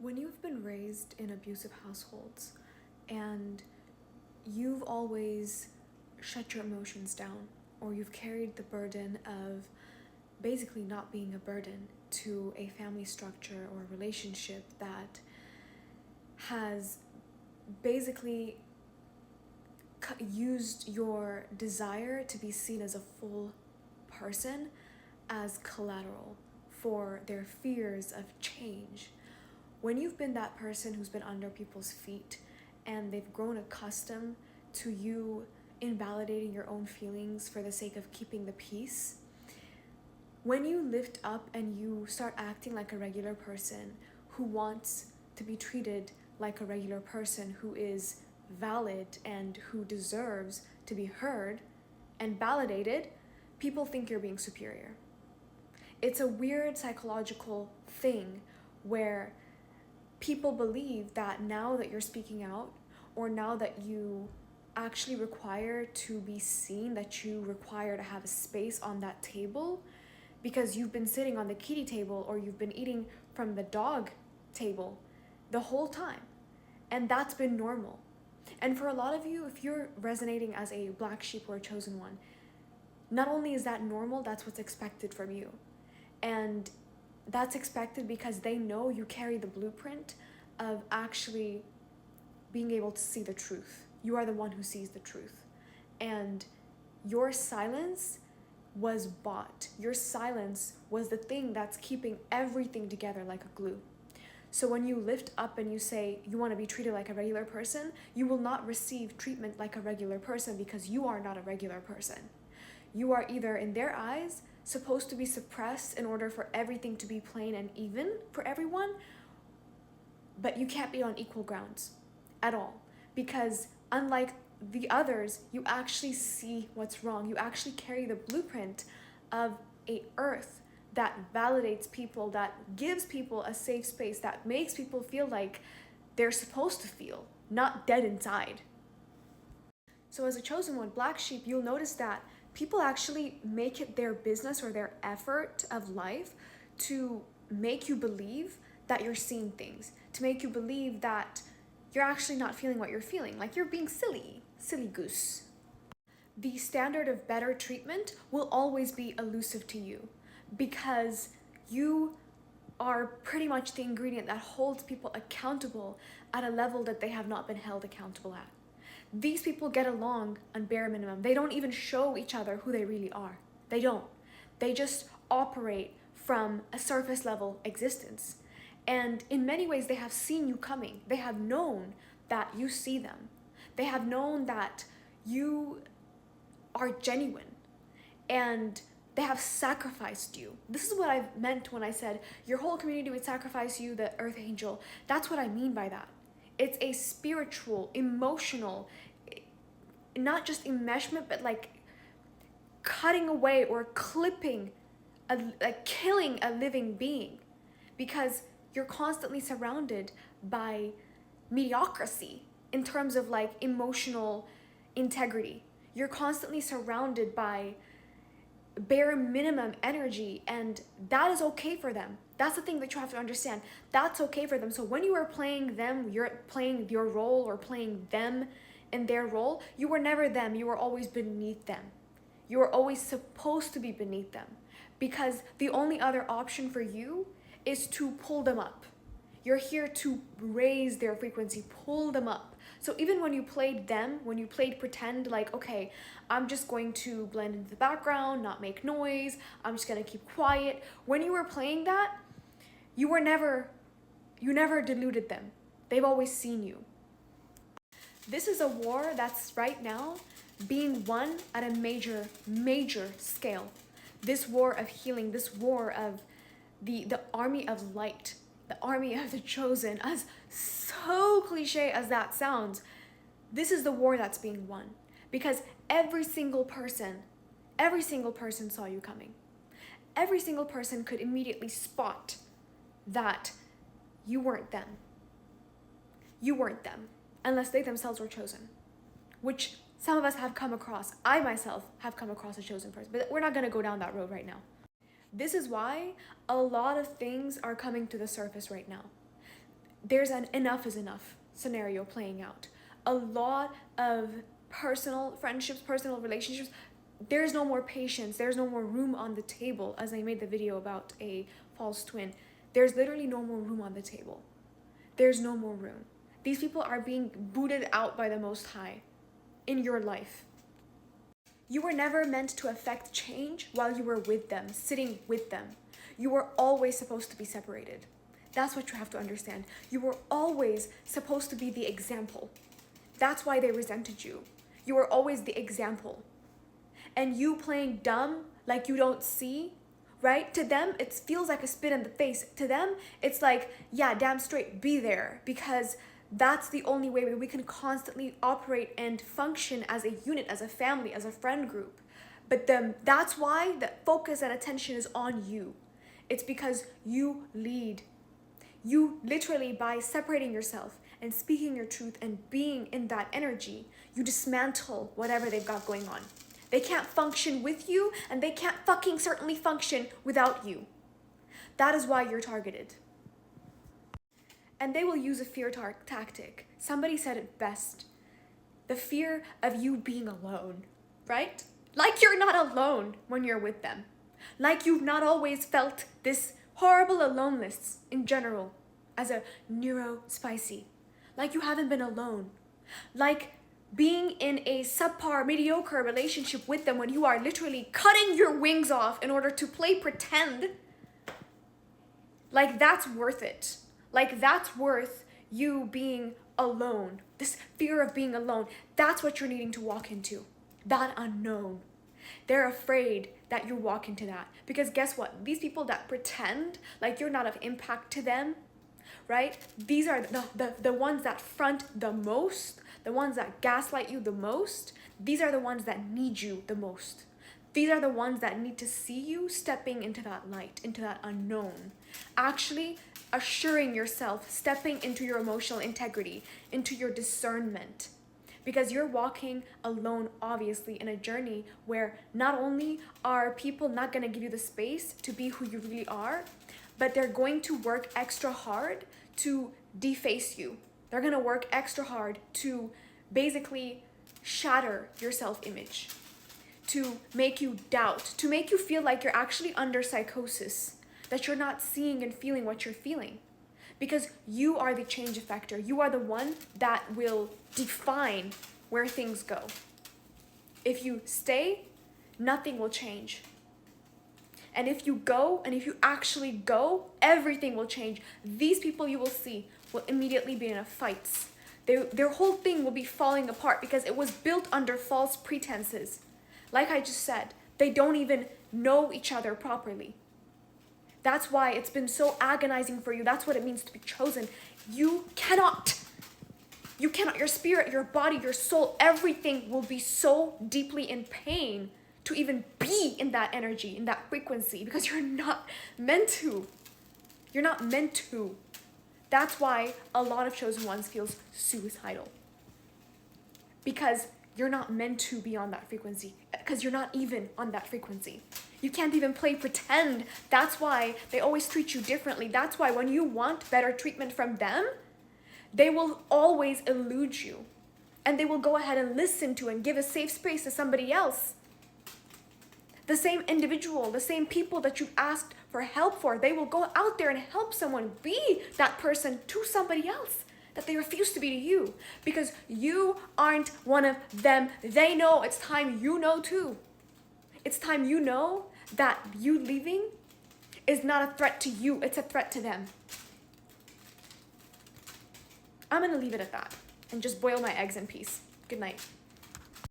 When you've been raised in abusive households and you've always shut your emotions down, or you've carried the burden of basically not being a burden to a family structure or a relationship that has basically used your desire to be seen as a full person as collateral for their fears of change. When you've been that person who's been under people's feet and they've grown accustomed to you invalidating your own feelings for the sake of keeping the peace, when you lift up and you start acting like a regular person who wants to be treated like a regular person who is valid and who deserves to be heard and validated, people think you're being superior. It's a weird psychological thing where people believe that now that you're speaking out, or now that you actually require to be seen, that you require to have a space on that table because you've been sitting on the kiddie table or you've been eating from the dog table the whole time. And that's been normal. And for a lot of you, if you're resonating as a black sheep or a chosen one, not only is that normal, that's what's expected from you. And that's expected because they know you carry the blueprint of actually being able to see the truth. You are the one who sees the truth. And your silence was bought. Your silence was the thing that's keeping everything together like a glue. So when you lift up and you say you want to be treated like a regular person, you will not receive treatment like a regular person because you are not a regular person. You are either, in their eyes, supposed to be suppressed in order for everything to be plain and even for everyone, but you can't be on equal grounds at all, because unlike the others, you actually see what's wrong. You actually carry the blueprint of a earth that validates people, that gives people a safe space, that makes people feel like they're supposed to feel, not dead inside. So as a chosen one, black sheep, you'll notice that people actually make it their business or their effort of life to make you believe that you're seeing things, to make you believe that you're actually not feeling what you're feeling, like you're being silly goose. The standard of better treatment will always be elusive to you because you are pretty much the ingredient that holds people accountable at a level that they have not been held accountable at. These people get along on bare minimum. They don't even show each other who they really are. They don't. They just operate from a surface level existence. And in many ways, they have seen you coming. They have known that you see them. They have known that you are genuine. And they have sacrificed you. This is what I meant when I said your whole community would sacrifice you, the earth angel. That's what I mean by that. It's a spiritual, emotional, not just enmeshment, but like cutting away or clipping, killing a living being, because you're constantly surrounded by mediocrity in terms of like emotional integrity. You're constantly surrounded by bare minimum energy, and that is okay for them. That's the thing that you have to understand. That's okay for them. So when you are playing them, you're playing your role or playing them in their role, you were never them. You were always beneath them. You were always supposed to be beneath them, because the only other option for you is to pull them up. You're here to raise their frequency, pull them up. So even when you played them, when you played pretend, like, okay, I'm just going to blend into the background, not make noise, I'm just gonna keep quiet. When you were playing that, you never deluded them. They've always seen you. This is a war that's right now being won at a major, major scale. This war of healing, this war of the army of light, the army of the chosen, as so cliche as that sounds, this is the war that's being won. Because every single person saw you coming. Every single person could immediately spot that you weren't them. You weren't them, unless they themselves were chosen, which some of us have come across. I myself have come across a chosen person, but we're not gonna go down that road right now. This is why a lot of things are coming to the surface right now. there's an enough is enough scenario playing out. A lot of personal friendships, personal relationships, there's no more patience, there's no more room on the table. As I made the video about a false twin, there's literally no more room on the table. There's no more room. These people are being booted out by the Most High in your life. You were never meant to affect change while you were with them, sitting with them. You were always supposed to be separated. That's what you have to understand. You were always supposed to be the example. That's why they resented you. You were always the example. And you playing dumb, like you don't see, right? To them, it feels like a spit in the face. To them, it's like, yeah, damn straight, be there. Because that's the only way we can constantly operate and function as a unit, as a family, as a friend group. But that's why the focus and attention is on you. It's because you lead. You literally, by separating yourself and speaking your truth and being in that energy, you dismantle whatever they've got going on. They can't function with you, and they can't fucking certainly function without you. That is why you're targeted. And they will use a fear tactic. Somebody said it best. The fear of you being alone, right? Like you're not alone when you're with them. Like you've not always felt this horrible aloneness in general as a neurospicy. Like you haven't been alone. Like being in a subpar, mediocre relationship with them when you are literally cutting your wings off in order to play pretend. Like that's worth it. Like that's worth you being alone. This fear of being alone, that's what you're needing to walk into. That unknown. They're afraid that you walk into that. Because guess what? These people that pretend like you're not of impact to them, right? These are the ones that front the most, the ones that gaslight you the most. These are the ones that need you the most. These are the ones that need to see you stepping into that light, into that unknown. Actually assuring yourself, stepping into your emotional integrity, into your discernment. Because you're walking alone, obviously, in a journey where not only are people not going to give you the space to be who you really are, but they're going to work extra hard to deface you. They're going to work extra hard to basically shatter your self-image, to make you doubt, to make you feel like you're actually under psychosis, that you're not seeing and feeling what you're feeling. Because you are the change effector. You are the one that will define where things go. If you stay, nothing will change. And if you go, and if you actually go, everything will change. These people you will see will immediately be in a fight. Their whole thing will be falling apart because it was built under false pretenses. Like I just said, they don't even know each other properly. That's why it's been so agonizing for you. That's what it means to be chosen. You cannot, your spirit, your body, your soul, everything will be so deeply in pain to even be in that energy, in that frequency, because you're not meant to. You're not meant to. That's why a lot of chosen ones feel suicidal. Because you're not meant to be on that frequency. Because you're not even on that frequency. You can't even play pretend. That's why they always treat you differently. That's why when you want better treatment from them, they will always elude you. And they will go ahead and listen to and give a safe space to somebody else. The same individual, the same people that you've asked for help for, they will go out there and help someone be that person to somebody else that they refuse to be to you. Because you aren't one of them. They know it's time you know too. It's time you know that you leaving is not a threat to you, it's a threat to them. I'm gonna leave it at that and just boil my eggs in peace. Good night.